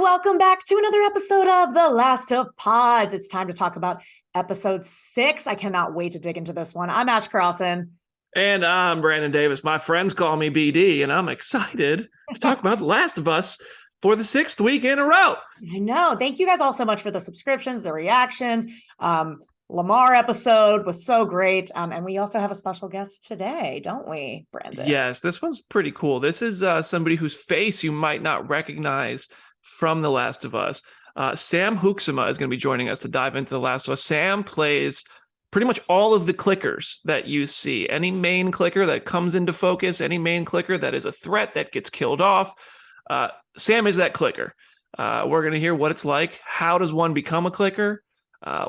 welcome back to another episode of The Last of Pods. It's time to talk about episode 6. I cannot wait to dig into this one. I'm Ash Crossan. And I'm Brandon Davis. My friends call me BD, and I'm excited to talk about The Last of Us for the 6th week in a row. I know. Thank you guys all so much for the subscriptions, the reactions. Lamar episode was so great. And we also have a special guest today, don't we, Brandon? Yes, this one's pretty cool. This is somebody whose face you might not recognize from The Last of Us. Sam Hoeksema is going to be joining us to dive into The Last of Us. Sam plays pretty much all of the clickers that you see. Any main clicker that comes into focus, any main clicker that is a threat that gets killed off. Sam is that clicker. We're going to hear what it's like. How does one become a clicker?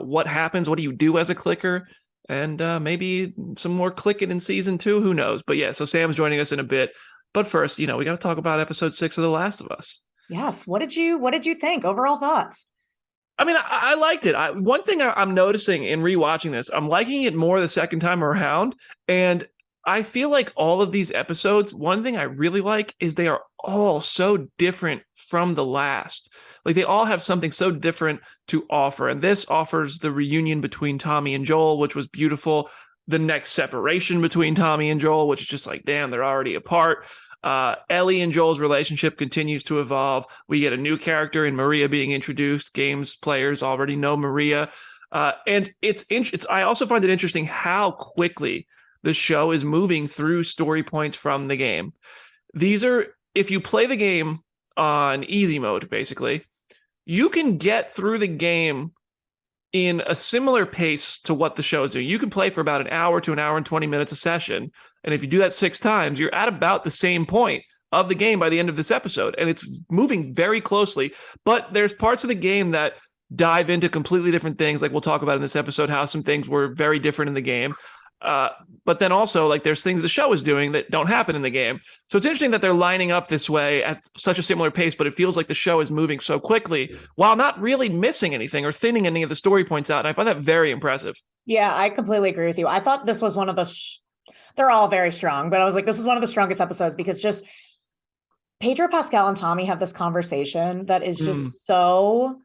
What happens? What do you do as a clicker? And maybe some more clicking in season 2. Who knows? But yeah, so Sam's joining us in a bit. But first, we got to talk about episode 6 of The Last of Us. Yes. What did you think? Overall thoughts? I mean, I liked it. One thing I'm noticing in rewatching this, I'm liking it more the second time around. And I feel like all of these episodes, one thing I really like is they are all so different from the last. Like they all have something so different to offer. And this offers the reunion between Tommy and Joel, which was beautiful. The next separation between Tommy and Joel, which is just like, damn, they're already apart. Ellie and Joel's relationship continues to evolve. We get a new character in Maria being introduced. Games players already know Maria. And it's I also find it interesting how quickly the show is moving through story points from the game. These are, if you play the game on easy mode, basically, you can get through the game in a similar pace to what the show is doing. You can play for about an hour to an hour and 20 minutes a session. And if you do that 6 times, you're at about the same point of the game by the end of this episode. And it's moving very closely. But there's parts of the game that dive into completely different things. Like we'll talk about in this episode, how some things were very different in the game. But then also, like, there's things the show is doing that don't happen in the game. So it's interesting that they're lining up this way at such a similar pace, but it feels like the show is moving so quickly while not really missing anything or thinning any of the story points out. And I find that very impressive. Yeah, I completely agree with you. I thought this was one of the, they're all very strong, but I was like, this is one of the strongest episodes because just Pedro, Pascal, and Tommy have this conversation that is just so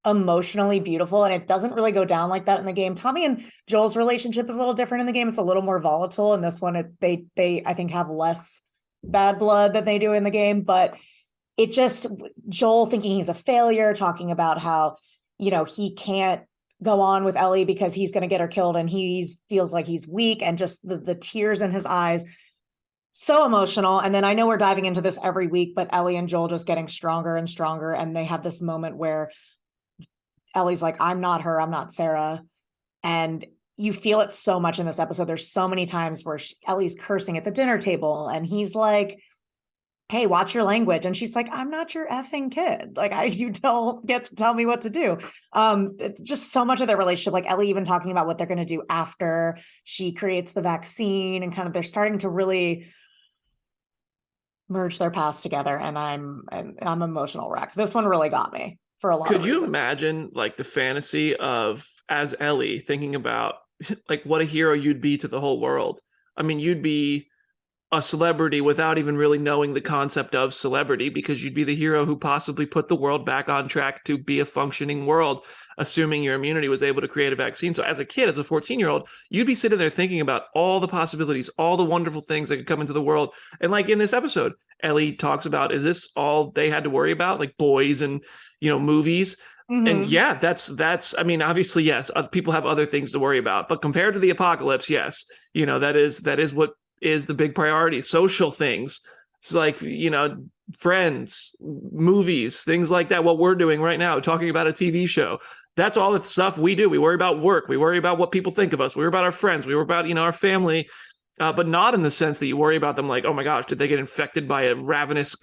emotionally beautiful, and it doesn't really go down like that in the game. Tommy and Joel's relationship is a little different in the game. It's a little more volatile. In this one, they I think have less bad blood than they do in the game, but it just, Joel thinking he's a failure, talking about how, you know, he can't go on with Ellie because he's going to get her killed and he feels like he's weak, and just the tears in his eyes, so emotional. And then I know we're diving into this every week, but Ellie and Joel just getting stronger and stronger, and they have this moment where Ellie's like, I'm not her, I'm not Sarah. And you feel it so much in this episode. There's so many times where Ellie's cursing at the dinner table and he's like, hey, watch your language. And she's like, I'm not your effing kid. Like, you don't get to tell me what to do. It's just so much of their relationship. Like Ellie even talking about what they're going to do after she creates the vaccine, and kind of, they're starting to really merge their paths together. And I'm emotional wreck. This one really got me. For a lot Could of you reasons. imagine like the fantasy of, as Ellie, thinking about like what a hero you'd be to the whole world? I mean, you'd be a celebrity without even really knowing the concept of celebrity, because you'd be the hero who possibly put the world back on track to be a functioning world, assuming your immunity was able to create a vaccine. So as a kid, as a 14-year-old, you'd be sitting there thinking about all the possibilities, all the wonderful things that could come into the world. And like in this episode, Ellie talks about, is this all they had to worry about? Like boys and, you know, movies. Mm-hmm. And yeah, that's, I mean, obviously, yes, people have other things to worry about, but compared to the apocalypse, yes, you know, that is what is the big priority. Social things. It's like, you know, friends, movies, things like that. What we're doing right now, talking about a TV show. That's all the stuff we do. We worry about work. We worry about what people think of us. We worry about our friends. We worry about, you know, our family, but not in the sense that you worry about them like, oh my gosh, did they get infected by a ravenous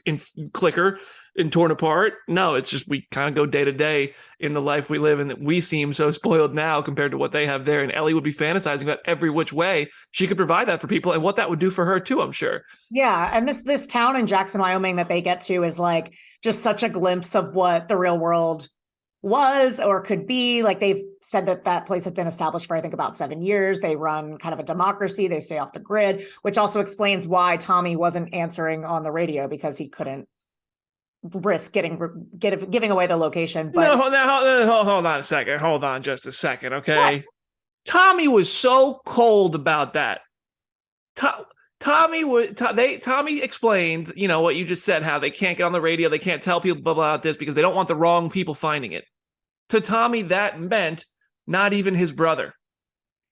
clicker and torn apart? No, it's just we kind of go day to day in the life we live, and that we seem so spoiled now compared to what they have there. And Ellie would be fantasizing about every which way she could provide that for people, and what that would do for her too, I'm sure. Yeah, and this town in Jackson, Wyoming that they get to is like just such a glimpse of what the real world was or could be. Like they've said that place has been established for I think about 7 years. They run kind of a democracy. They stay off the grid, which also explains why Tommy wasn't answering on the radio, because he couldn't risk giving away the location. But no, hold on a second. Hold on just a second, okay? What? Tommy was so cold about that. Tommy explained, you know, what you just said, how they can't get on the radio, they can't tell people about this because they don't want the wrong people finding it. To Tommy, that meant not even his brother.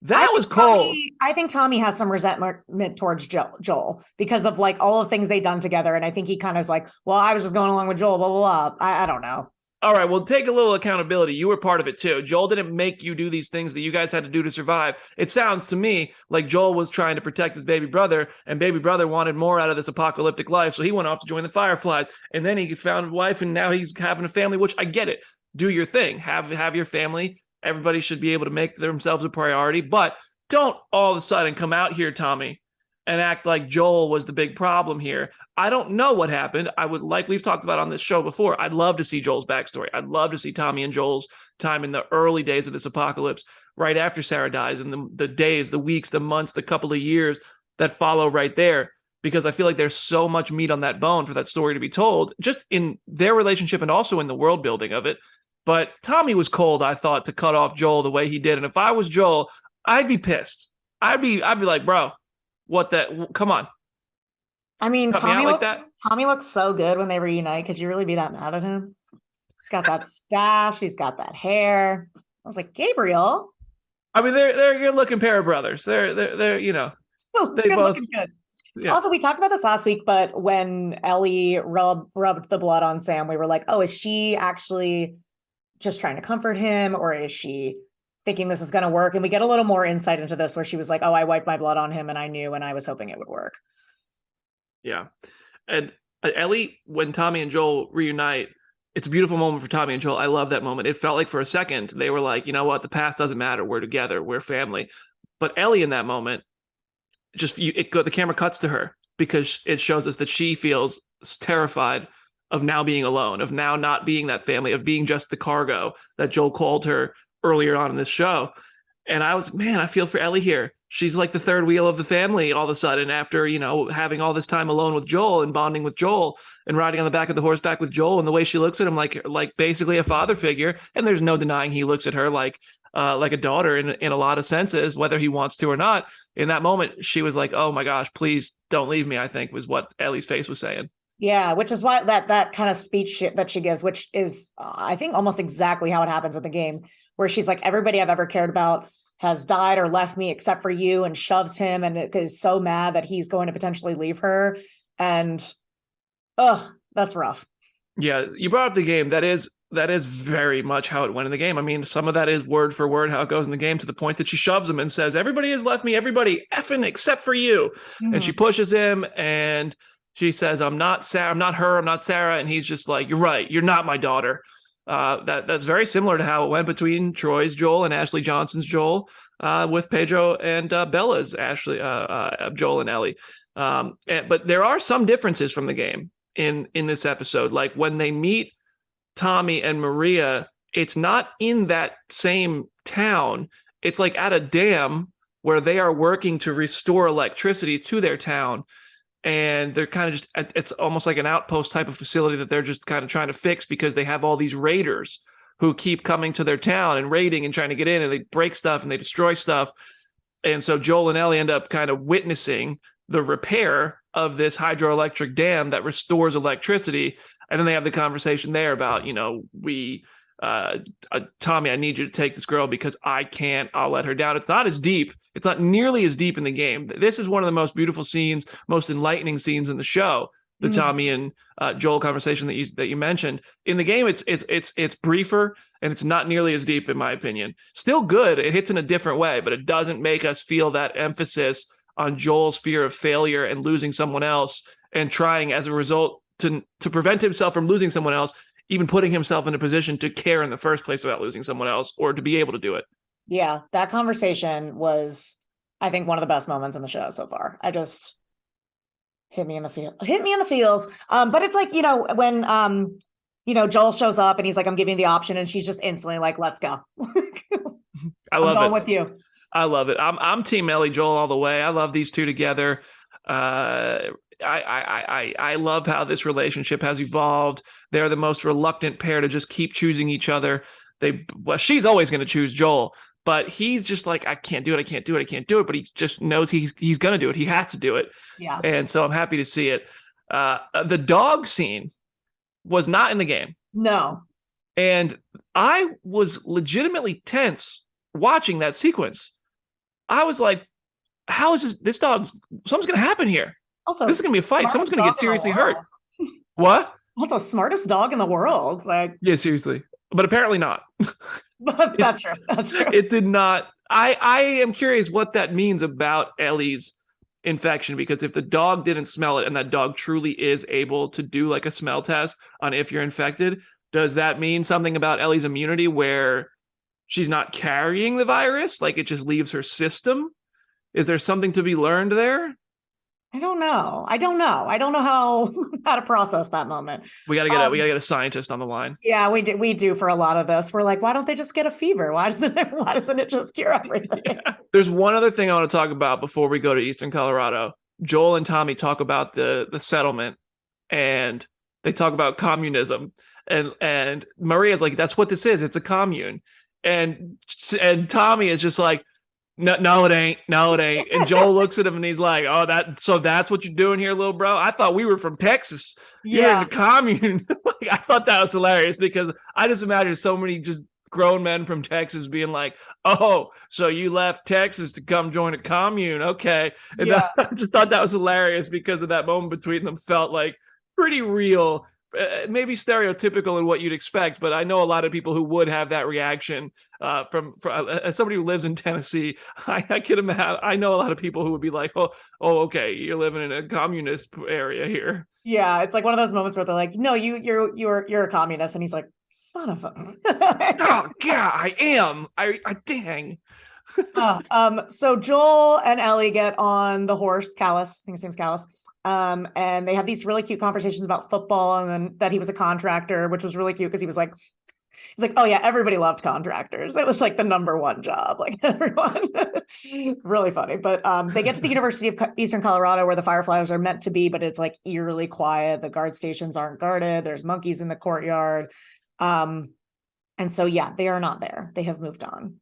That was cold. I think Tommy has some resentment towards Joel because of like all the things they've done together. And I think he kind of is like, well, I was just going along with Joel, blah, blah, blah. I don't know. All right, well, take a little accountability. You were part of it too. Joel didn't make you do these things that you guys had to do to survive. It sounds to me like Joel was trying to protect his baby brother, and baby brother wanted more out of this apocalyptic life, so he went off to join the Fireflies. And then he found a wife, and now he's having a family, which I get it. Do your thing. Have your family. Everybody should be able to make themselves a priority, but don't all of a sudden come out here, Tommy, and act like Joel was the big problem here. I don't know what happened. I would like, we've talked about on this show before, I'd love to see Joel's backstory. I'd love to see Tommy and Joel's time in the early days of this apocalypse, right after Sarah dies, and the days, the weeks, the months, the couple of years that follow right there, because I feel like there's so much meat on that bone for that story to be told, just in their relationship and also in the world building of it. But Tommy was cold, I thought, to cut off Joel the way he did. And if I was Joel, I'd be pissed. I'd be like, bro, what that? Come on. I mean, Cut me out like that. Tommy looks so good when they reunite. Could you really be that mad at him? He's got that stash. He's got that hair. I was like, Gabriel. I mean, they're a good looking pair of brothers. They're you know, they good both. Good. Yeah. Also, we talked about this last week, but when Ellie rubbed the blood on Sam, we were like, oh, is she actually just trying to comfort him, or is she thinking this is going to work? And we get a little more insight into this, where she was like, oh, I wiped my blood on him and I knew, and I was hoping it would work. Yeah. And Ellie, when Tommy and Joel reunite, it's a beautiful moment for Tommy and Joel. I love that moment. It felt like for a second they were like, you know what, the past doesn't matter. We're together. We're family. But Ellie in that moment, the camera cuts to her because it shows us that she feels terrified of now being alone, of now not being that family, of being just the cargo that Joel called her earlier on in this show. And I was, man, I feel for Ellie here. She's like the third wheel of the family all of a sudden after, you know, having all this time alone with Joel and bonding with Joel and riding on the back of the horseback with Joel, and the way she looks at him like basically a father figure. And there's no denying he looks at her like a daughter in a lot of senses, whether he wants to or not. In that moment, she was like, oh my gosh, please don't leave me, I think was what Ellie's face was saying. Yeah, which is why that kind of speech that she gives, which is, I think, almost exactly how it happens in the game, where she's like, everybody I've ever cared about has died or left me except for you, and shoves him and is so mad that he's going to potentially leave her. And, that's rough. Yeah, you brought up the game. That is very much how it went in the game. I mean, some of that is word for word how it goes in the game, to the point that she shoves him and says, everybody has left me, everybody effing except for you. Mm-hmm. And she pushes him and she says, I'm not Sarah, I'm not her, I'm not Sarah. And he's just like, you're right, you're not my daughter. That's very similar to how it went between Troy's Joel and Ashley Johnson's Joel, with Pedro and Bella's Joel and Ellie. But there are some differences from the game in this episode. Like when they meet Tommy and Maria, it's not in that same town. It's like at a dam where they are working to restore electricity to their town. And they're kind of just, it's almost like an outpost type of facility that they're just kind of trying to fix, because they have all these raiders who keep coming to their town and raiding and trying to get in, and they break stuff and they destroy stuff. And so Joel and Ellie end up kind of witnessing the repair of this hydroelectric dam that restores electricity. And then they have the conversation there about, you know, Tommy, I need you to take this girl because I can't, I'll let her down. It's not as deep. It's not nearly as deep in the game. This is one of the most beautiful scenes, most enlightening scenes in the show. The Tommy and Joel conversation that you mentioned. In the game, it's briefer and it's not nearly as deep, in my opinion. Still good. It hits in a different way, but it doesn't make us feel that emphasis on Joel's fear of failure and losing someone else, and trying as a result to prevent himself from losing someone else, even putting himself in a position to care in the first place without losing someone else, or to be able to do it. Yeah, that conversation was, I think, one of the best moments in the show so far. I just hit me in the feels. But it's like, you know, when Joel shows up and he's like, I'm giving you the option, and she's just instantly like, let's go. I'm going with you. I love it. I'm team Ellie Joel all the way. I love these two together. I love how this relationship has evolved. They're the most reluctant pair to just keep choosing each other. She's always going to choose Joel, but he's just like, I can't do it. But he just knows he's going to do it. He has to do it. Yeah. And so I'm happy to see it. The dog scene was not in the game. No. And I was legitimately tense watching that sequence. I was like, how is this dog? Something's going to happen here. Also, this is going to be a fight. Someone's going to get seriously hurt. What? Also, smartest dog in the world. Like, yeah, seriously. But apparently not. That's true. It did not. I am curious what that means about Ellie's infection, because if the dog didn't smell it and that dog truly is able to do like a smell test on if you're infected, does that mean something about Ellie's immunity where she's not carrying the virus? Like it just leaves her system? Is there something to be learned there? I don't know. I don't know how to process that moment. We got to get a scientist on the line. Yeah, we do for a lot of this. We're like, why don't they just get a fever? Why doesn't it just cure everything? Yeah. There's one other thing I want to talk about before we go to Eastern Colorado. Joel and Tommy talk about the settlement, and they talk about communism, and Maria's like, that's what this is. It's a commune. And Tommy is just like, no, it ain't. No, it ain't. And Joel looks at him and he's like, oh, that's what you're doing here, little bro. I thought we were from Texas. You're in the commune. Like, I thought that was hilarious because I just imagine so many just grown men from Texas being like, oh, so you left Texas to come join a commune. Okay. And I just thought that was hilarious because of that moment between them felt like pretty real. Maybe stereotypical in what you'd expect, but I know a lot of people who would have that reaction. From as somebody who lives in Tennessee, I can imagine. I know a lot of people who would be like, "Oh, okay, you're living in a communist area here." Yeah, it's like one of those moments where they're like, "No, you're a communist," and he's like, "Son of a." Oh yeah, I am. I dang. So Joel and Ellie get on the horse, Callus. I think his name's Callus. And they have these really cute conversations about football and then that he was a contractor, which was really cute because he's like, oh yeah, everybody loved contractors. It was like the number one job, like everyone. Really funny. But they get to the University of Eastern Colorado where the Fireflies are meant to be, but it's like eerily quiet. The guard stations aren't guarded. There's monkeys in the courtyard. And so yeah, they are not there. They have moved on.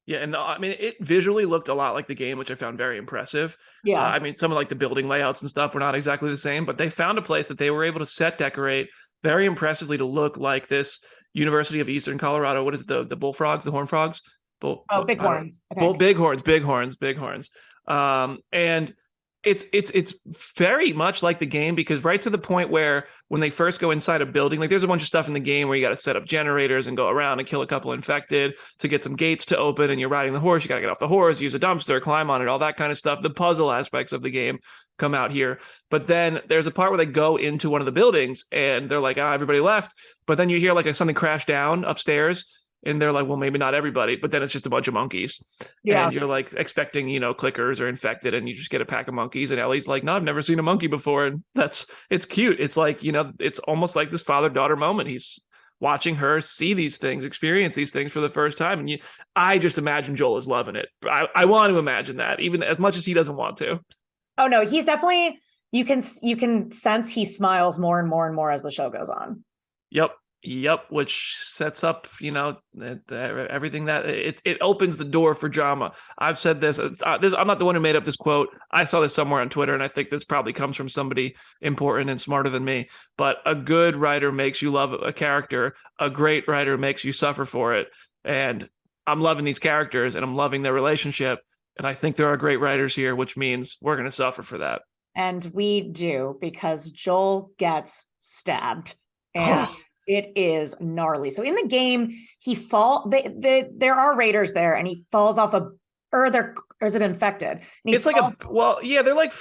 Yeah, and I mean, it visually looked a lot like the game, which I found very impressive. Yeah. I mean, some of like the building layouts and stuff were not exactly the same, but they found a place that they were able to set decorate very impressively to look like this University of Eastern Colorado. What is it, the bullfrogs, the horn frogs? Bighorns. Bighorns. And it's very much like the game because right to the point where when they first go inside a building, like there's a bunch of stuff in the game where you got to set up generators and go around and kill a couple infected to get some gates to open, and you're riding the horse, you got to get off the horse, use a dumpster, climb on it, all that kind of stuff. The puzzle aspects of the game come out here. But then there's a part where they go into one of the buildings and they're like, everybody left. But then you hear like something crash down upstairs. And they're like, well, maybe not everybody, but then it's just a bunch of monkeys. Yeah. And you're like expecting, clickers or infected, and you just get a pack of monkeys. And Ellie's like, no, I've never seen a monkey before. And it's cute. It's like, it's almost like this father-daughter moment. He's watching her see these things, experience these things for the first time. And I just imagine Joel is loving it. I want to imagine that, even as much as he doesn't want to. Oh no, he's definitely, you can sense he smiles more and more and more as the show goes on. Yep, which sets up, everything that it opens the door for drama. I've said this. I'm not the one who made up this quote. I saw this somewhere on Twitter, and I think this probably comes from somebody important and smarter than me. But a good writer makes you love a character. A great writer makes you suffer for it. And I'm loving these characters, and I'm loving their relationship. And I think there are great writers here, which means we're going to suffer for that. And we do, because Joel gets stabbed. And it is gnarly. So in the game, there are raiders there, and he falls off or is it infected? It's like they're like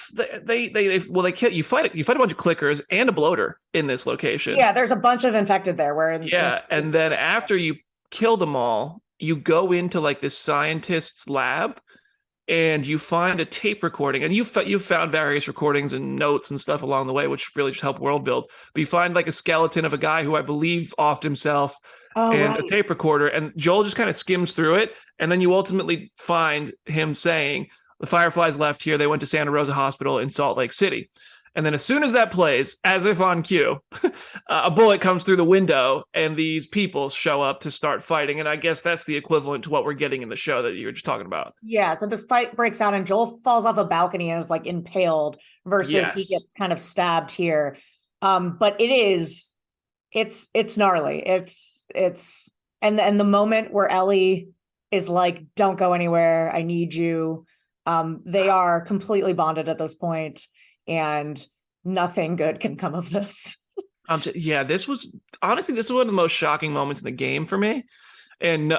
they kill you. Fight a bunch of clickers and a bloater in this location. Yeah, there's a bunch of infected there. And then after you kill them all, you go into like this scientist's lab. And you find a tape recording, and you found various recordings and notes and stuff along the way, which really just help world build. But you find like a skeleton of a guy who I believe offed himself a tape recorder, and Joel just kind of skims through it, and then you ultimately find him saying, the Fireflies left here, they went to Santa Rosa Hospital in Salt Lake City. And then as soon as that plays, as if on cue, a bullet comes through the window and these people show up to start fighting. And I guess that's the equivalent to what we're getting in the show that you were just talking about. Yeah. So this fight breaks out and Joel falls off a balcony and is like impaled versus he gets kind of stabbed here. But it's gnarly. And the moment where Ellie is like, don't go anywhere, I need you. They are completely bonded at this point. And nothing good can come of this. This was one of the most shocking moments in the game for me. And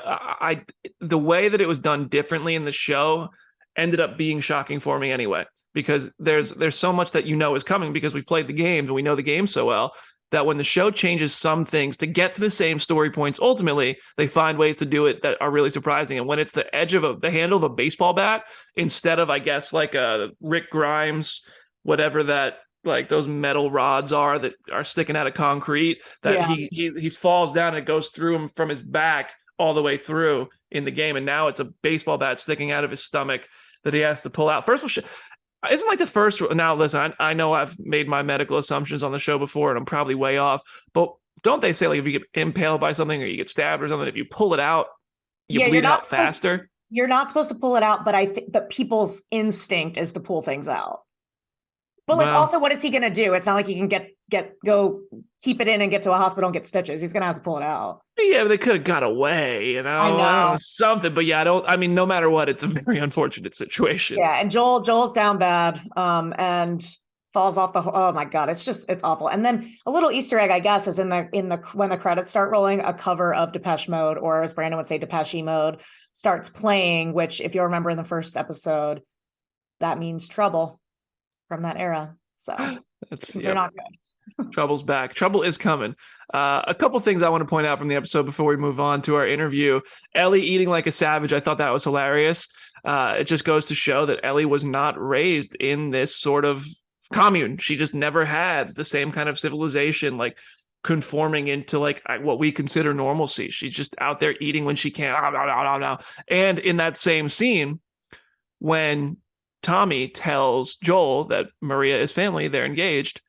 the way that it was done differently in the show ended up being shocking for me anyway, because there's so much that is coming because we've played the games and we know the game so well that when the show changes some things to get to the same story points, ultimately they find ways to do it that are really surprising. And when it's the edge of the handle of a baseball bat instead of, I guess, like a Rick Grimes whatever that, like those metal rods are that are sticking out of concrete, that he falls down and it goes through him from his back all the way through in the game. And now it's a baseball bat sticking out of his stomach that he has to pull out. First of all, isn't like the first. Now, listen, I know I've made my medical assumptions on the show before and I'm probably way off, but don't they say like if you get impaled by something or you get stabbed or something, if you pull it out, you bleed out faster? You're not supposed to pull it out, but people's instinct is to pull things out. But like, also, what is he going to do? It's not like he can go keep it in and get to a hospital and get stitches. He's going to have to pull it out. Yeah, but they could have got away, you know? I know. Something. But yeah, no matter what, it's a very unfortunate situation. Yeah, and Joel's down bad and falls off oh my God, it's awful. And then a little Easter egg, I guess, is in the when the credits start rolling, a cover of Depeche Mode, or as Brandon would say, Depeche Mode, starts playing, which if you remember in the first episode, that means trouble from that era. So they're not good. Trouble's back. Trouble is coming. A couple things I want to point out from the episode before we move on to our interview. Ellie eating like a savage. I thought that was hilarious. It just goes to show that Ellie was not raised in this sort of commune. She just never had the same kind of civilization, like conforming into like what we consider normalcy. She's just out there eating when she can. And in that same scene, when Tommy tells Joel that Maria is family, they're engaged,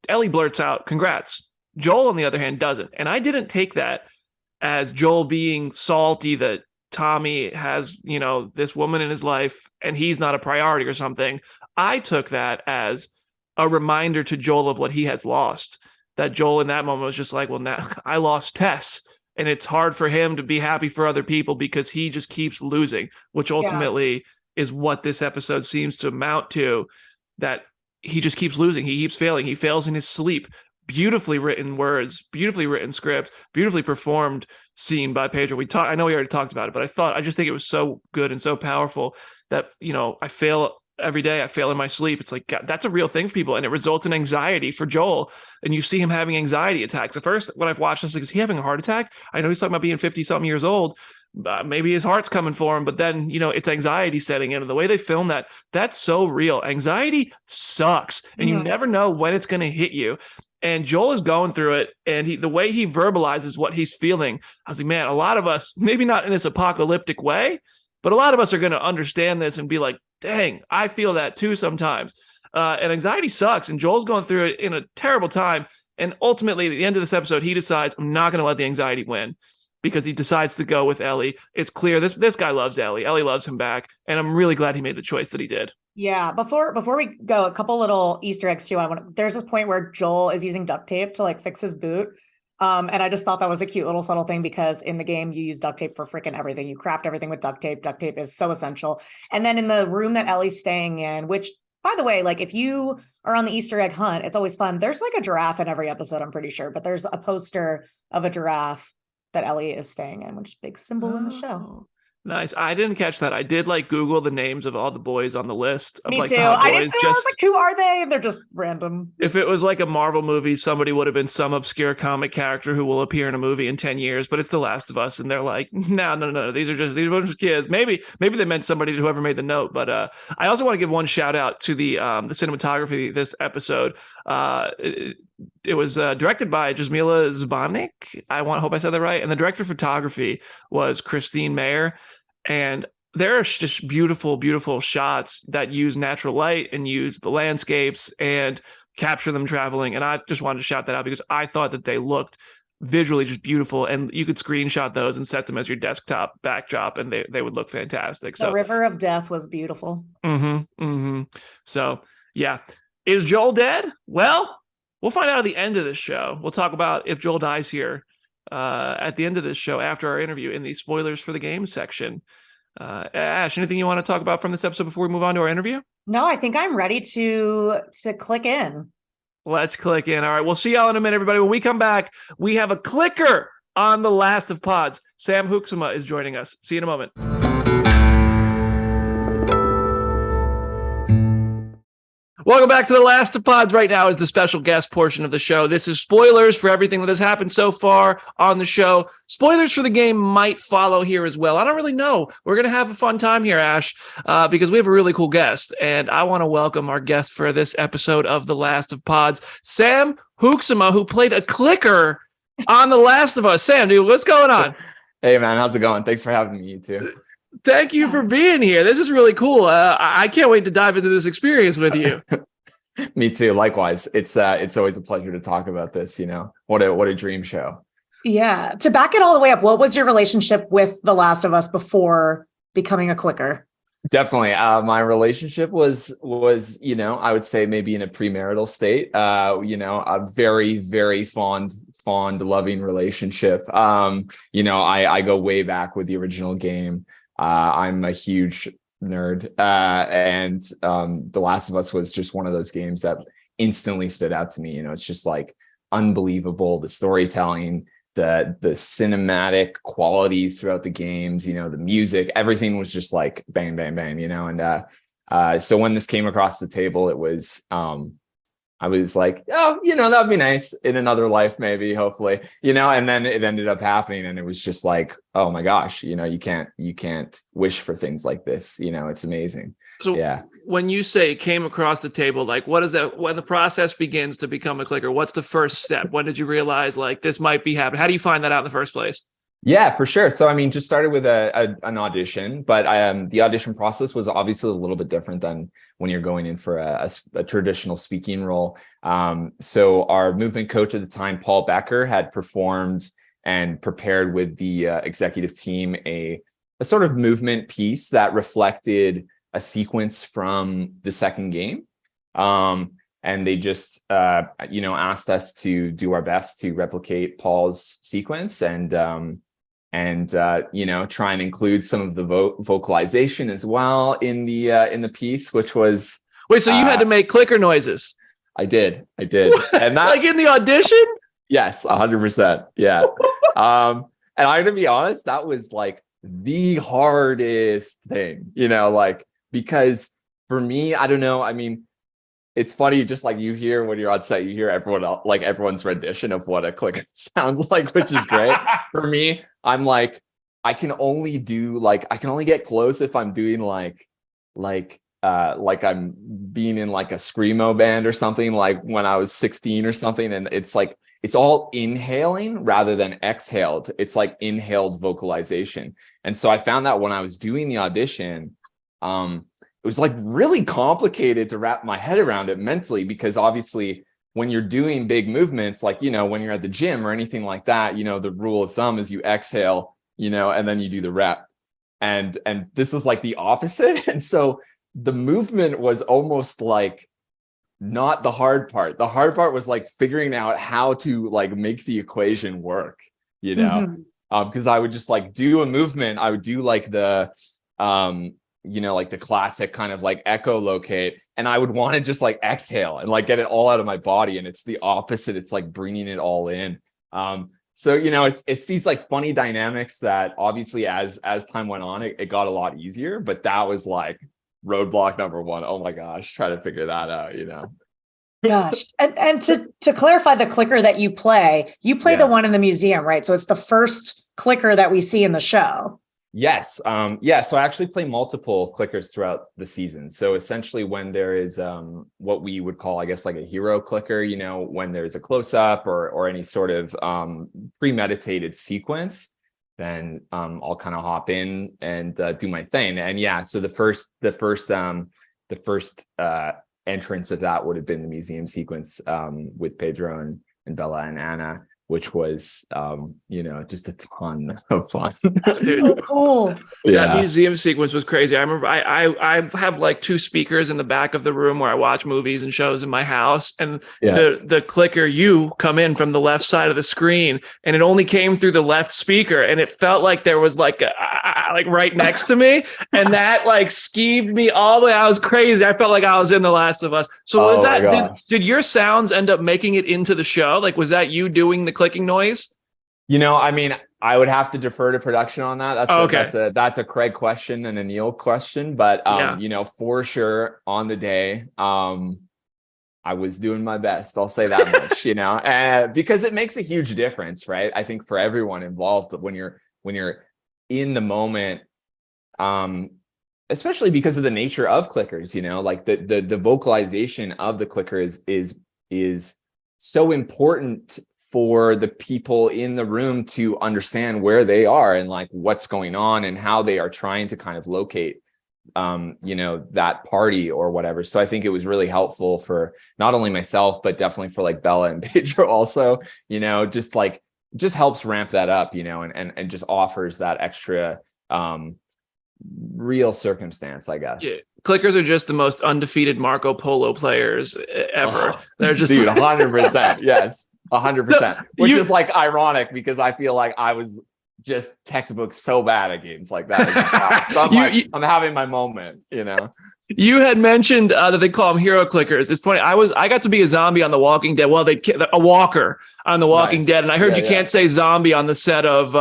Ellie blurts out, "Congrats." Joel, on the other hand, doesn't. And I didn't take that as Joel being salty that Tommy has, this woman in his life and he's not a priority or something. I took that as a reminder to Joel of what he has lost. That Joel in that moment was just like, well, now I lost Tess. And it's hard for him to be happy for other people because he just keeps losing, which ultimately is what this episode seems to amount to, that he just keeps losing. He keeps failing. He fails in his sleep. Beautifully written words, beautifully written script, beautifully performed scene by Pedro. I know we already talked about it, but I just think it was so good and so powerful that, I fail every day. I fail in my sleep. It's like, God, that's a real thing for people. And it results in anxiety for Joel. And you see him having anxiety attacks. At first, when I've watched this, like, is he having a heart attack? I know he's talking about being 50 something years old. Maybe his heart's coming for him, but then, it's anxiety setting in. And the way they film that's so real. Anxiety sucks. And you never know when it's going to hit you. And Joel is going through it, and the way he verbalizes what he's feeling, I was like, man, a lot of us, maybe not in this apocalyptic way, but a lot of us are going to understand this and be like, dang, I feel that too sometimes. And anxiety sucks, and Joel's going through it in a terrible time. And ultimately, at the end of this episode, he decides, I'm not going to let the anxiety win, because he decides to go with Ellie. It's clear this guy loves Ellie. Ellie loves him back, and I'm really glad he made the choice that he did. Yeah. Before we go, a couple little Easter eggs too. There's this point where Joel is using duct tape to like fix his boot. And I just thought that was a cute little subtle thing, because in the game you use duct tape for freaking everything. You craft everything with duct tape. Duct tape is so essential. And then in the room that Ellie's staying in, which, by the way, like if you are on the Easter egg hunt, it's always fun. There's like a giraffe in every episode, I'm pretty sure, but there's a poster of a giraffe that Ellie is staying in, which is a big symbol in the show. Nice. I didn't catch that. I did like Google the names of all the boys on the list. Me too. I didn't say, I was like, who are they? They're just random. If it was like a Marvel movie, somebody would have been some obscure comic character who will appear in a movie in 10 years, but it's The Last of Us. And they're like, no. These are just kids. Maybe they meant somebody to whoever made the note. But I also want to give one shout out to the cinematography this episode. It was directed by Jasmila Zbanek. Hope I said that right. And the director of photography was Christine Mayer. And there are just beautiful, beautiful shots that use natural light and use the landscapes and capture them traveling. And I just wanted to shout that out because I thought that they looked visually just beautiful, and you could screenshot those and set them as your desktop backdrop, and they would look fantastic. So the River of Death was beautiful. So yeah, is Joel dead? Well, we'll find out at the end of this show. We'll talk about if Joel dies here at the end of this show after our interview in the spoilers for the game section. Ash, anything you want to talk about from this episode before we move on to our interview? No, I think I'm ready to click in. Let's click in. All right, we'll see y'all in a minute, everybody. When we come back, we have a clicker on the last of pods. Sam Hoeksema is joining us. See you in a moment. Welcome back to the Last of Pods. Right now is the special guest portion of the show. This is spoilers for everything that has happened so far on the show. Spoilers for the game might follow here as well. I don't really know. We're going to have a fun time here, Ash, because we have a really cool guest. And I want to welcome our guest for this episode of The Last of Pods, Sam Hoeksema, who played a clicker on The Last of Us. Sam, dude, what's going on? Hey, man, how's it going? Thanks for having me, you too. Thank you for being here. This is really cool. I can't wait to dive into this experience with you. Me too. Likewise. It's always a pleasure to talk about this. What a dream show. Yeah. To back it all the way up, what was your relationship with The Last of Us before becoming a clicker? Definitely. My relationship was, I would say maybe in a premarital state, a very, very fond, loving relationship. I go way back with the original game. I'm a huge nerd. And The Last of Us was just one of those games that instantly stood out to me. It's just like unbelievable. The storytelling, the cinematic qualities throughout the games, the music, everything was just like bang, bang, bang, and so when this came across the table, it was I was like, oh, that'd be nice in another life, maybe, hopefully, and then it ended up happening. And it was just like, oh my gosh, you can't wish for things like this. It's amazing. So yeah. When you say it came across the table, like what is that, when the process begins to become a clicker, what's the first step? When did you realize like this might be happening? How do you find that out in the first place? Yeah, for sure. So, just started with an audition, but the audition process was obviously a little bit different than when you're going in for a traditional speaking role. So our movement coach at the time, Paul Becker, had performed and prepared with the executive team a sort of movement piece that reflected a sequence from the second game. And they just, asked us to do our best to replicate Paul's sequence and try and include some of the vocalization as well in the piece, which was. Wait, so you had to make clicker noises? I did, and that like in the audition? Yes, 100%. Yeah. And I'm gonna be honest, that was like the hardest thing, because for me, I don't know. It's funny, just like you hear when you're on set, you hear everyone else, like everyone's rendition of what a clicker sounds like, which is great. For me, I'm like, I can only get close if I'm doing like I'm being in like a screamo band or something, like when I was 16 or something. And it's like, it's all inhaling rather than exhaled. It's like inhaled vocalization. And so I found that when I was doing the audition, it was like really complicated to wrap my head around it mentally, because obviously when you're doing big movements, like, when you're at the gym or anything like that, the rule of thumb is you exhale, and then you do the rep. And this was like the opposite. And so the movement was almost like not the hard part. The hard part was like figuring out how to like make the equation work, because I would just like do a movement. I would do like the, like the classic kind of like echolocate, and I would want to just like exhale and like get it all out of my body. And it's the opposite. It's like bringing it all in. So, it's these like funny dynamics that obviously as time went on, it got a lot easier, but that was like roadblock number one. Oh my gosh, try to figure that out, Gosh. And to clarify the clicker that you play the one in the museum, right? So it's the first clicker that we see in the show. Yes. So I actually play multiple clickers throughout the season. So essentially when there is what we would call, I guess, like a hero clicker, when there's a close-up or any sort of premeditated sequence, then I'll kind of hop in and do my thing. And yeah, so the first entrance of that would have been the museum sequence with Pedro and Bella and Anna, which was just a ton of fun. So cool. Yeah. That museum sequence was crazy. I remember I have like two speakers in the back of the room where I watch movies and shows in my house, and the clicker, you come in from the left side of the screen, and it only came through the left speaker, and it felt like there was like like right next to me, and that like skeeved me all the way. I was crazy. I felt like I was in The Last of Us. So was that did your sounds end up making it into the show? Like, was that you doing the clicking noise? I would have to defer to production on that. That's a Craig question and a Neil question, but for sure on the day, I was doing my best. I'll say that much, because it makes a huge difference, right? I think for everyone involved when you're in the moment, especially because of the nature of clickers, like the vocalization of the clicker is so important for the people in the room to understand where they are and like what's going on and how they are trying to kind of locate that party or whatever. So I think it was really helpful for not only myself, but definitely for like Bella and Pedro also, just helps ramp that up, and just offers that extra real circumstance, I guess. Yeah. Clickers are just the most undefeated Marco Polo players ever. They're just 100%. Yes, 100%. Which is like ironic because I feel like I was just textbook so bad at games like that. So I'm having my moment, You had mentioned that they call them hero clickers. It's funny. I got to be a zombie on The Walking Dead. Well, a walker on The Walking Dead, and I heard you can't say zombie on the set of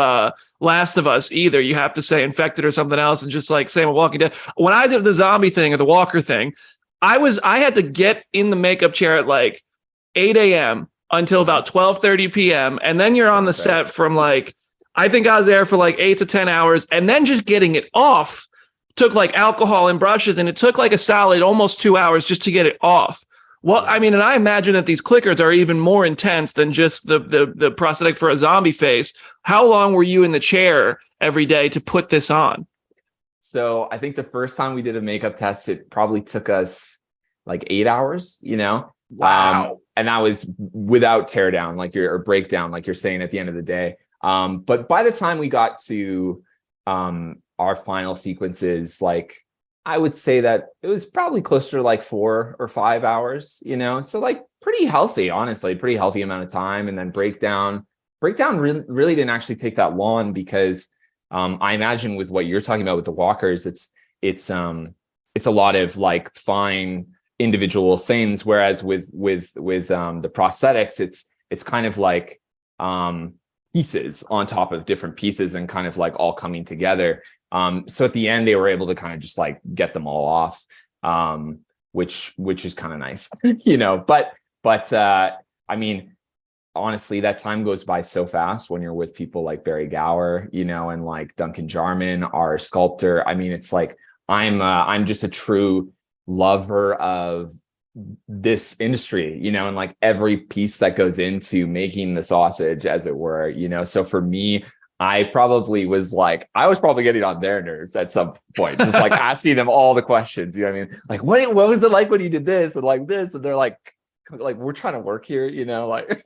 Last of Us either. You have to say infected or something else, and just like saying Walking Dead. When I did the zombie thing or the walker thing, I had to get in the makeup chair at like 8 a.m. until about 12:30 p.m. and then you're on the set from like I think I was there for like 8 to 10 hours, and then just getting it off took like alcohol and brushes, and it took like a solid almost 2 hours just to get it off. Well, I mean, and I imagine that these clickers are even more intense than just the prosthetic for a zombie face. How long were you in the chair every day to put this on? So I think the first time we did a makeup test, it probably took us like 8 hours, Wow. And that was without teardown, or breakdown, like you're saying at the end of the day. But by the time we got to our final sequences, like I would say that it was probably closer to like 4 or 5 hours, so like pretty healthy, honestly, pretty healthy amount of time. And then breakdown really didn't actually take that long because I imagine with what you're talking about with the walkers, it's a lot of like fine individual things, whereas with the prosthetics, it's kind of like pieces on top of different pieces and kind of like all coming together. So at the end, they were able to kind of just like get them all off, which is kind of nice, but I mean, honestly, that time goes by so fast when you're with people like Barry Gower, and like Duncan Jarman, our sculptor. I mean, it's like, I'm just a true lover of this industry, and like every piece that goes into making the sausage, as it were, so for me, I was probably getting on their nerves at some point, just like asking them all the questions, what I mean? Like, what was it like when you did this and like this? And they're like, we're trying to work here, like,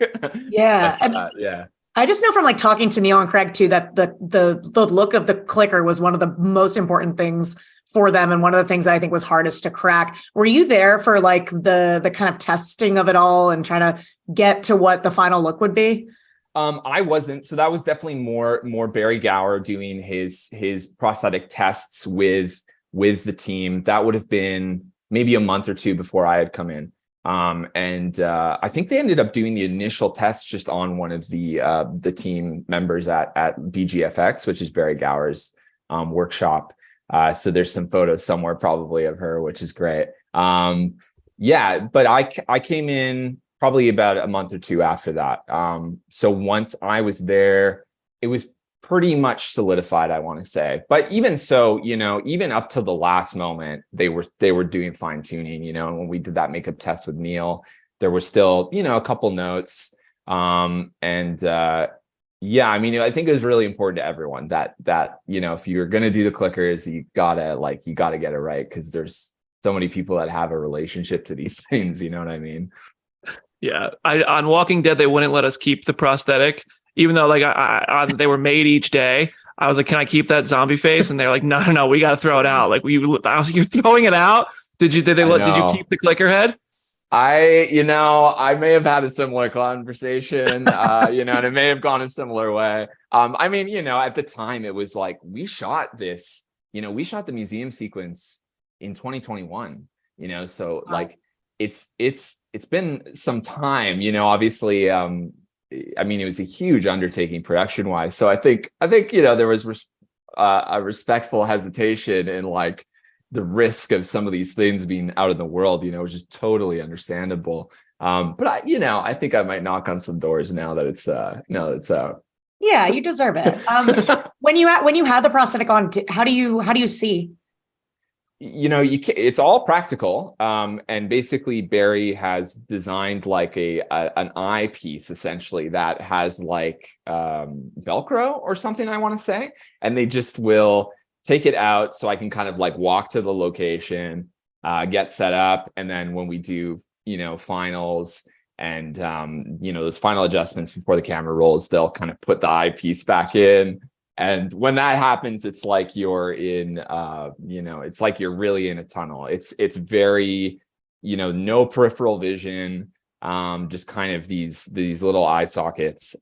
yeah. Yeah. I just know from like talking to Neil and Craig too, that the look of the clicker was one of the most important things for them. And one of the things that I think was hardest to crack. Were you there for like the kind of testing of it all and trying to get to what the final look would be? I wasn't. So that was definitely more Barry Gower doing his prosthetic tests with the team. That would have been maybe a month or two before I had come in. And I think they ended up doing the initial test just on one of the team members at BGFX, which is Barry Gower's workshop. So there's some photos somewhere probably of her, which is great. Yeah, but I came in probably about a month or two after that. So once I was there, it was pretty much solidified, I want to say. But even so, even up to the last moment, they were doing fine tuning, and when we did that makeup test with Neil, there was still, a couple notes. Yeah, I mean, I think it was really important to everyone that if you're going to do the clickers, you gotta get it right, because there's so many people that have a relationship to these things. You know what I mean? Yeah, on Walking Dead, they wouldn't let us keep the prosthetic, even though like they were made each day. I was like, "Can I keep that zombie face?" And they're like, "No, we got to throw it out." Like I was like, "You're throwing it out? Did you keep the clicker head?" I may have had a similar conversation, and it may have gone a similar way. I mean, at the time it was like, we shot the museum sequence in 2021, so like it's been some time, obviously, I mean, it was a huge undertaking production wise. So I think, there was a respectful hesitation in like, the risk of some of these things being out in the world, which is totally understandable. But I think I might knock on some doors now that it's out. Yeah, you deserve it. When you had the prosthetic on, how do you see? It's all practical. And basically Barry has designed like an eye piece essentially that has like Velcro or something, I want to say, and they just will take it out so I can kind of like walk to the location, get set up, and then when we do finals and those final adjustments before the camera rolls, they'll kind of put the eyepiece back in. And when that happens, it's like you're in it's like you're really in a tunnel. It's very no peripheral vision, just kind of these little eye sockets,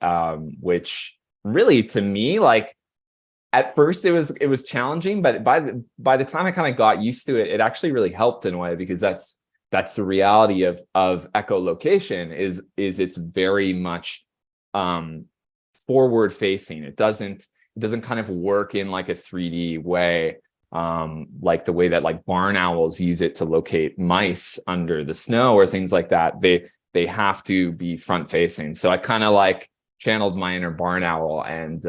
which really, to me, like at first it was challenging, but by the time I kind of got used to it, it actually really helped in a way, because that's the reality of echolocation is it's very much forward facing. It doesn't kind of work in like a 3D way, like the way that like barn owls use it to locate mice under the snow or things like that. They have to be front facing. So I kind of like channeled my inner barn owl and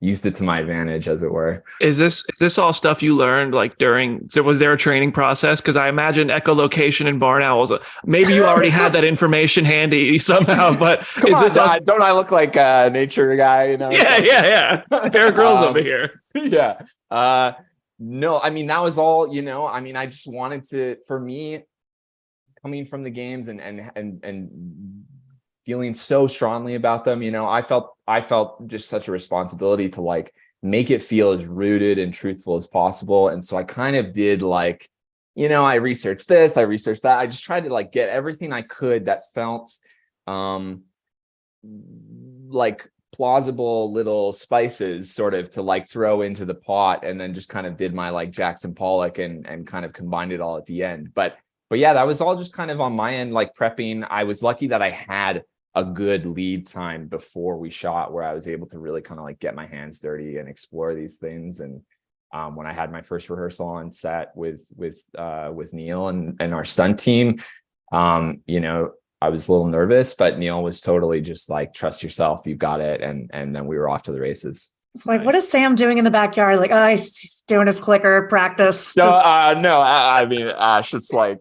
used it to my advantage, as it were. Is this all stuff you learned like was there a training process? Because I imagine echolocation and barn owls, maybe you already had that information handy somehow, but don't I look like a nature guy? Yeah. Bear Grylls over here. Yeah. No, I mean, that was all, I just wanted to, for me, coming from the games and feeling so strongly about them, I felt just such a responsibility to like make it feel as rooted and truthful as possible. And so I kind of did like, I researched this, I researched that. I just tried to like get everything I could that felt like plausible little spices sort of to like throw into the pot, and then just kind of did my like Jackson Pollock and kind of combined it all at the end. But yeah, that was all just kind of on my end, like prepping. I was lucky that I had a good lead time before we shot where I was able to really kind of like get my hands dirty and explore these things. And when I had my first rehearsal on set with Neil and our stunt team, I was a little nervous, but Neil was totally just like, trust yourself, you got it. And then we were off to the races. It's like, nice. What is Sam doing in the backyard? Like, he's doing his clicker practice. No, I mean, Ash, it's like,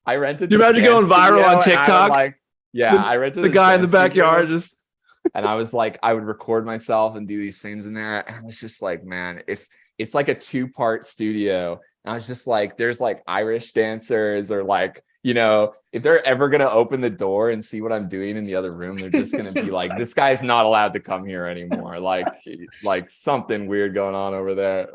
I rented. You imagine going viral on TikTok? I rented the guy in the backyard just. And I was like, I would record myself and do these things in there. And I was just like, man, if it's like a 2-part studio, and I was just like, there's like Irish dancers or like, if they're ever going to open the door and see what I'm doing in the other room, they're just going to be like, this guy's not allowed to come here anymore. Like something weird going on over there.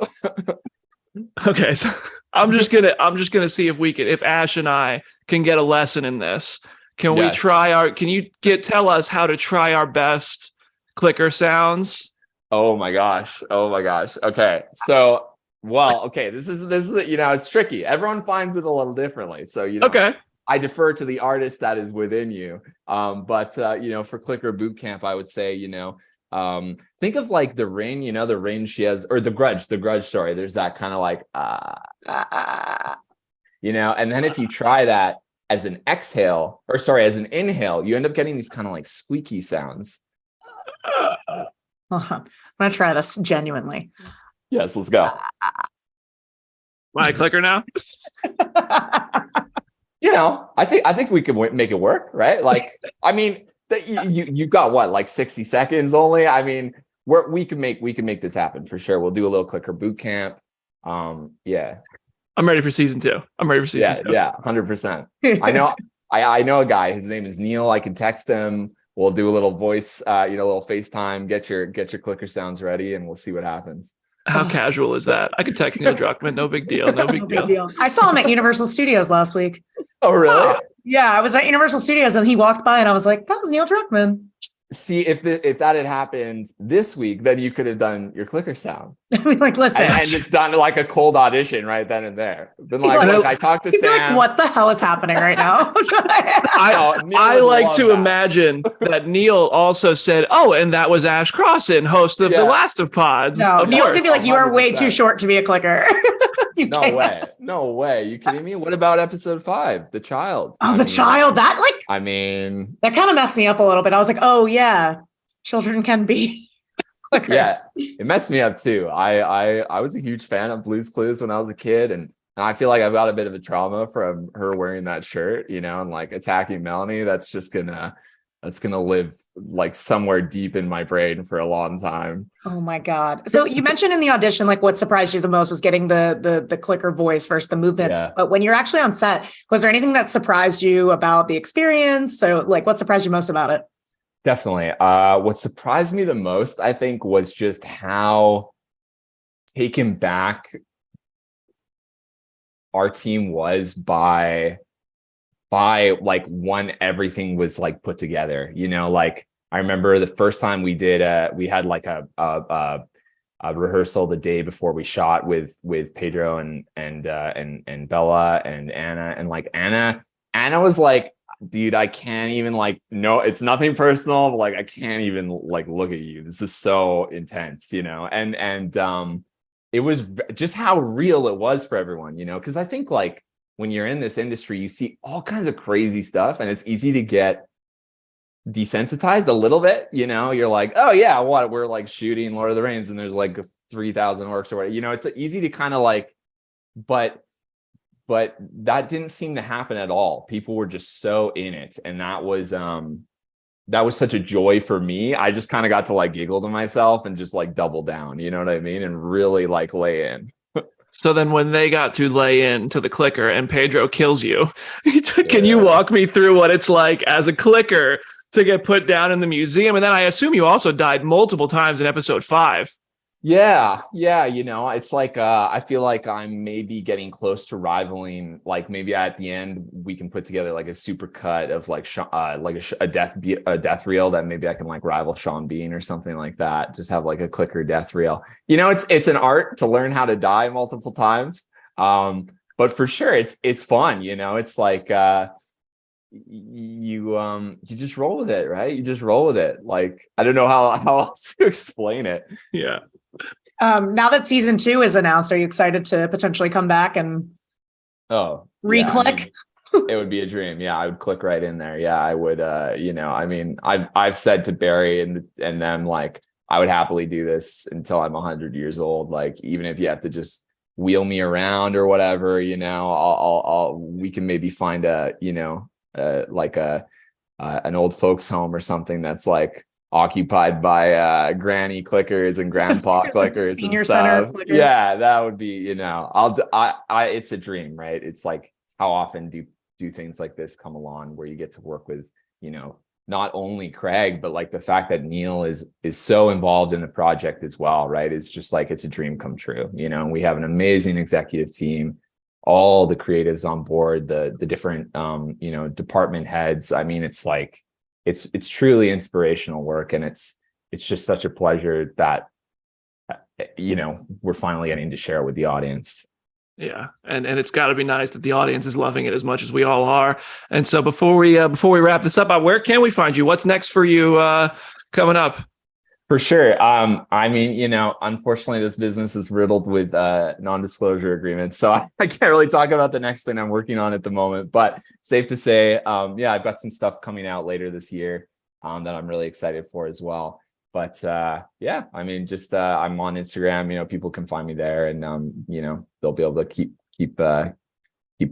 Okay. So I'm just going to see if Ash and I can get a lesson in this. Can we tell us how to try our best clicker sounds? Oh my gosh. Okay. So, this is, it's tricky. Everyone finds it a little differently. So, okay. I defer to the artist that is within you. But for Clicker Boot Camp, I would say, think of like the Ring, the Ring she has, or the Grudge, sorry. There's that kind of like, and then if you try that as an exhale, as an inhale, you end up getting these kind of like squeaky sounds. I'm going to try this genuinely. Yes, let's go. My clicker now? I think we can make it work, right? Like, I mean, you got what, like 60 seconds only? I mean, we can make this happen for sure. We'll do a little Clicker Boot Camp. Yeah. I'm ready for season 2. Yeah, 100%. I know a guy. His name is Neil. I can text him. We'll do a little voice, a little FaceTime. Get your clicker sounds ready, and we'll see what happens. How casual is that? I could text Neil Druckmann. No big deal. No big deal. I saw him at Universal Studios last week. Oh, really? Yeah, I was at Universal Studios, and he walked by, and I was like, "That was Neil Druckmann." See, if that had happened this week, then you could have done your clicker sound. I mean, like, listen, and just done like a cold audition right then and there. Been like, look, I talked to you'd be Sam. like, what the hell is happening right now? I like to imagine that Neil also said, "Oh, and that was Ash Crossan, host of the Last of Pods." No, Neil's gonna be like, 100%. you are way too short to be a clicker. No way. You kidding me? What about episode 5, the child? Oh, child. That that kind of messed me up a little bit. I was like, oh yeah, children can be clickers. Yeah, it messed me up too. I was a huge fan of Blue's Clues when I was a kid, and I feel like I've got a bit of a trauma from her wearing that shirt, and like attacking Melanie. That's gonna live like somewhere deep in my brain for a long time. Oh my God. So you mentioned in the audition, like what surprised you the most was getting the clicker voice versus the movements. Yeah. But when you're actually on set, was there anything that surprised you about the experience? So like what surprised you most about it? Definitely. What surprised me the most, I think, was just how taken back our team was by like when everything was like put together, like I remember the first time we had like a rehearsal the day before we shot with Pedro and Bella and Anna, and like Anna was like, dude, I can't even like, no, it's nothing personal, but like I can't even like look at you. This is so intense, and it was just how real it was for everyone, because I think like when you're in this industry, you see all kinds of crazy stuff, and it's easy to get desensitized a little bit. You're like, oh yeah, what, we're like shooting Lord of the Rings and there's like 3,000 orcs or whatever. It's easy to kind of like, but that didn't seem to happen at all. People were just so in it, and that was such a joy for me. I just kind of got to like giggle to myself and just like double down, you know what I mean, and really like lay in. So then when they got to lay in to the clicker and Pedro kills you, can you walk me through what it's like as a clicker to get put down in the museum? And then I assume you also died multiple times in episode 5. Yeah. It's like, I feel like I'm maybe getting close to rivaling, like maybe at the end we can put together like a super cut of like a death reel that maybe I can like rival Sean Bean or something like that. Just have like a clicker death reel. It's an art to learn how to die multiple times. But for sure it's fun. It's like, you just roll with it, right? You just roll with it. Like, I don't know how else to explain it. Yeah. Now that season 2 is announced, are you excited to potentially come back and re-click? It would be a dream. Yeah, I would click right in there. Yeah, I would. I've said to Barry and them, like, I would happily do this until I'm 100 years old. Like, even if you have to just wheel me around or whatever, we can maybe find an old folks home or something that's like occupied by granny clickers and grandpa clickers, senior and stuff. Center clickers. Yeah, that would be, it's a dream, right? It's like, how often do things like this come along where you get to work with, not only Craig, but like the fact that Neil is so involved in the project as well, right? It's just like, it's a dream come true. We have an amazing executive team, all the creatives on board, the different department heads. I mean, it's like, it's truly inspirational work, and it's just such a pleasure that we're finally getting to share it with the audience. Yeah, and it's got to be nice that the audience is loving it as much as we all are. And so before we wrap this up, where can we find you? What's next for you coming up? For sure. Unfortunately, this business is riddled with non-disclosure agreements, so I can't really talk about the next thing I'm working on at the moment. But safe to say, I've got some stuff coming out later this year that I'm really excited for as well. But I'm on Instagram. People can find me there, and they'll be able to keep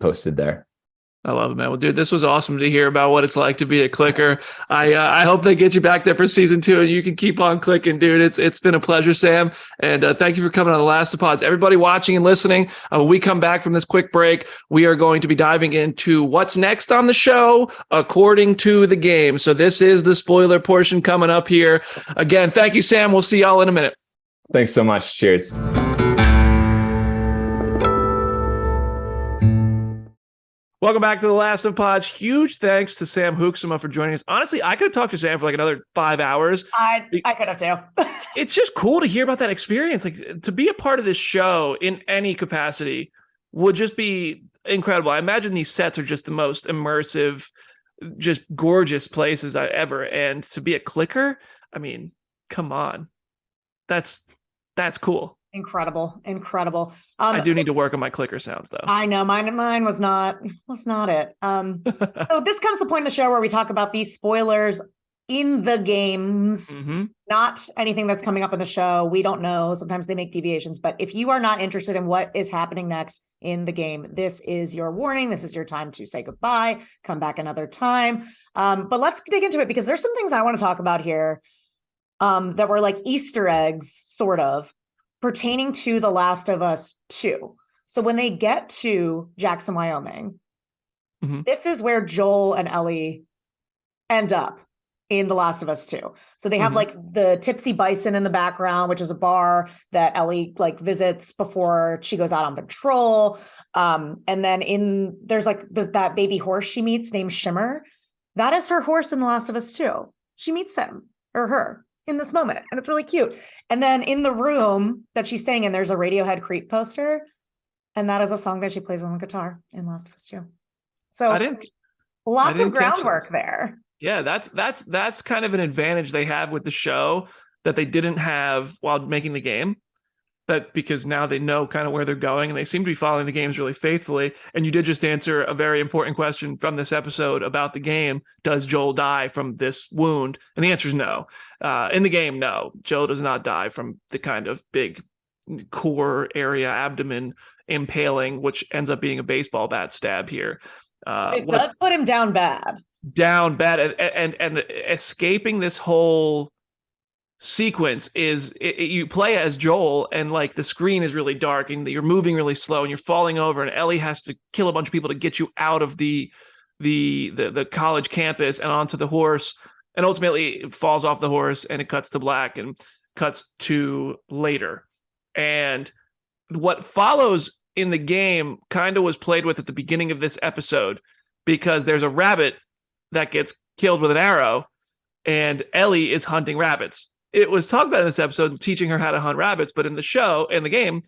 posted there. I love it, man. Well, dude, this was awesome to hear about what it's like to be a clicker. I hope they get you back there for season 2 and you can keep on clicking, dude. It's been a pleasure, Sam. And thank you for coming on the Last of Pods. Everybody watching and listening, when we come back from this quick break, we are going to be diving into what's next on the show according to the game. So this is the spoiler portion coming up here. Again, thank you, Sam. We'll see y'all in a minute. Thanks so much. Cheers. Welcome back to The Last of Pods. Huge thanks to Sam Hoeksema for joining us. Honestly, I could have talked to Sam for like another 5 hours. I could have too. It's just cool to hear about that experience. Like, to be a part of this show in any capacity would just be incredible. I imagine these sets are just the most immersive, just gorgeous places ever. And to be a clicker, I mean, come on. That's cool. Incredible. I do need to work on my clicker sounds though. I know mine was not it. So this comes to the point of the show where we talk about these spoilers in the games, not anything that's coming up in the show. We don't know. Sometimes they make deviations, but if you are not interested in what is happening next in the game, this is your warning. This is your time to say goodbye, come back another time. But let's dig into it because there's some things I want to talk about here that were like Easter eggs, sort of, pertaining to The Last of Us 2. So when they get to Jackson, Wyoming, this is where Joel and Ellie end up in The Last of Us 2. So they have like the Tipsy Bison in the background, which is a bar that Ellie like visits before she goes out on patrol. And then there's like that baby horse she meets named Shimmer. That is her horse in The Last of Us 2. She meets him or her in this moment, and it's really cute. And then in the room that she's staying in, there's a Radiohead Creep poster, and that is a song that she plays on the guitar in Last of Us 2. So lots of groundwork there. Yeah, that's kind of an advantage they have with the show that they didn't have while making the game. That because now they know kind of where they're going and they seem to be following the games really faithfully. And you did just answer a very important question from this episode about the game. Does Joel die from this wound? And the answer is no. In the game, no. Joel does not die from the kind of big core area abdomen impaling, which ends up being a baseball bat stab here. It does put him down bad. And escaping this whole sequence is you play as Joel and like the screen is really dark and you're moving really slow and you're falling over and Ellie has to kill a bunch of people to get you out of the college campus and onto the horse, and ultimately it falls off the horse and it cuts to black and cuts to later. And what follows in the game kind of was played with at the beginning of this episode because there's a rabbit that gets killed with an arrow and Ellie is hunting rabbits. It was talked about in this episode, teaching her how to hunt rabbits, but in the game,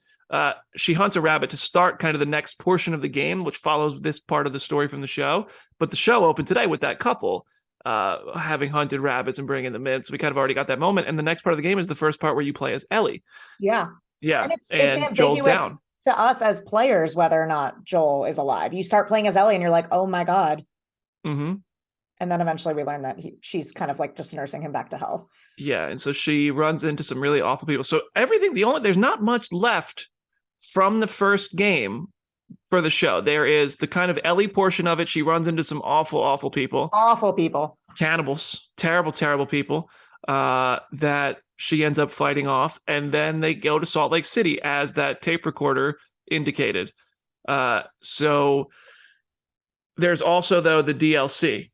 she hunts a rabbit to start kind of the next portion of the game, which follows this part of the story from the show. But the show opened today with that couple having hunted rabbits and bringing them in. So we kind of already got that moment. And the next part of the game is the first part where you play as Ellie. Yeah. And it's ambiguous to us as players whether or not Joel is alive. You start playing as Ellie and you're like, oh my God. And then eventually we learn that she's kind of like just nursing him back to health. Yeah. And so she runs into some really awful people. So there's not much left from the first game for the show. There is the kind of Ellie portion of it. She runs into some awful people. Awful people. Cannibals. Terrible people that she ends up fighting off. And then they go to Salt Lake City as that tape recorder indicated. So there's also, though, the DLC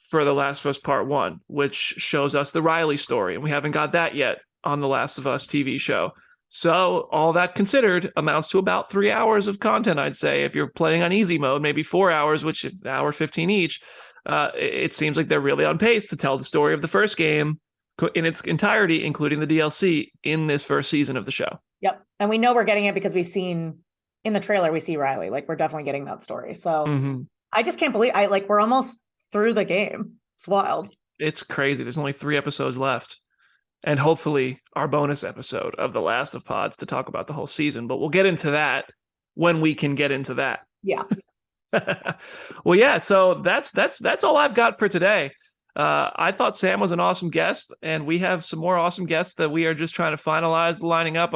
for The Last of Us Part 1, which shows us the Riley story. And we haven't got that yet on The Last of Us TV show. So all that considered amounts to about 3 hours of content, I'd say. If you're playing on easy mode, maybe 4 hours, which is an hour 15 each. It seems like they're really on pace to tell the story of the first game in its entirety, including the DLC in this first season of the show. Yep. And we know we're getting it because we've seen in the trailer, we see Riley. Like, we're definitely getting that story. So I just can't believe we're almost through the game. It's wild. It's crazy. There's only 3 episodes left. And hopefully our bonus episode of The Last of Pods to talk about the whole season. But we'll get into that when we can get into that. Yeah. Well, yeah. So that's all I've got for today. I thought Sam was an awesome guest, and we have some more awesome guests that we are just trying to finalize lining up.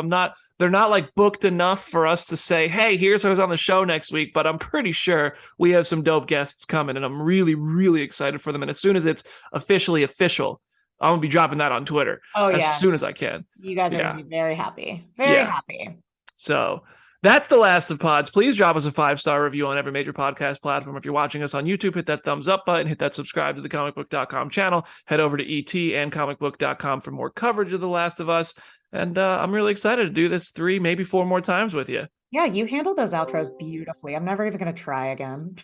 They're not like booked enough for us to say, hey, here's who's on the show next week, but I'm pretty sure we have some dope guests coming, and I'm really, really excited for them. And as soon as it's officially official, I'm going to be dropping that on Twitter as soon as I can. You guys are going to be very happy. Very happy. So that's The Last of Pods. Please drop us a 5-star review on every major podcast platform. If you're watching us on YouTube, hit that thumbs up button, hit that subscribe to the Comicbook.com channel, head over to ET and Comicbook.com for more coverage of The Last of Us. And I'm really excited to do this 3, maybe 4 more times with you. Yeah, you handle those outros beautifully. I'm never even going to try again.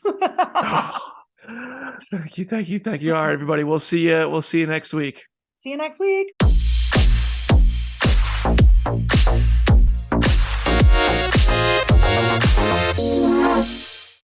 Thank you. All right, everybody. We'll see you next week. See you next week.